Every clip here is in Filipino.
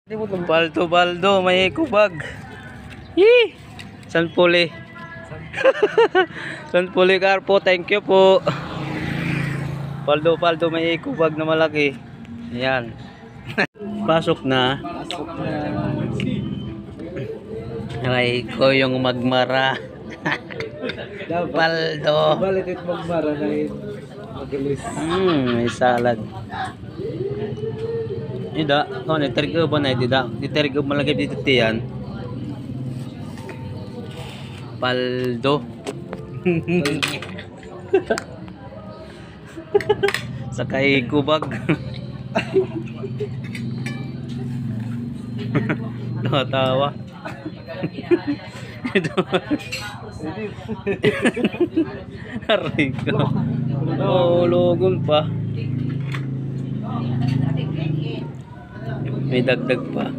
Baldo, may kubag. Yee! Sanpuli. Sanpuli Carpo, thank you po. Baldo, may kubag na malaki. Ayan. Pasok na. Aray ko yung magmara. Baldo. Balik at magmara na yun. Magalis. May salad. Ida, oh, nitergo ba na ida? Nitergo malagay dito tiyan. Paldo. Sakay kubag. Tawa. Ito. Aray ko. Oh, logon pa. May dagdag pa.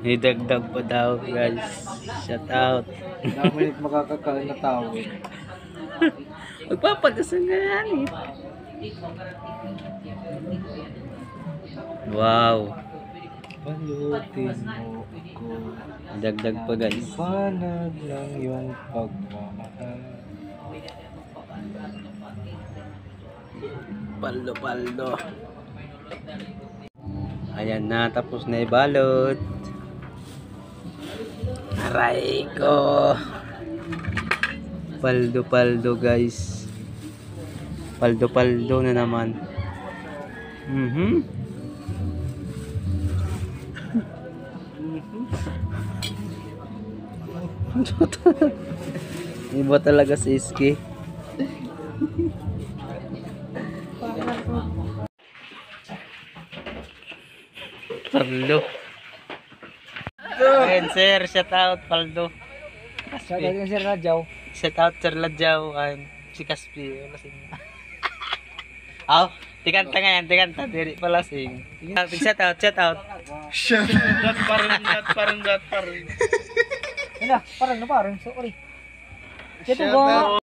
May dagdag pa daw, guys. Shout out. Dami makakakain na tao. Magpapadasan nga yan eh. Wow. Palutin mo ako. Dagdag pa, guys. Panag lang yung pagmamahal. Paldo. Ayan na, tapos na ibalot. Aray ko. Paldo guys. Paldo na naman. Iba talaga si Iski. Paldo. Ayan sir, shout out Paldo. Shout out yung Sir Radjaw. Shout out Sir Ladjaw. Si Caspi. Aw, tikanta nga yan, tikanta. Diri pala sing. Shout out. Shout out. Parang. Ano, parang. Sorry. Shout out.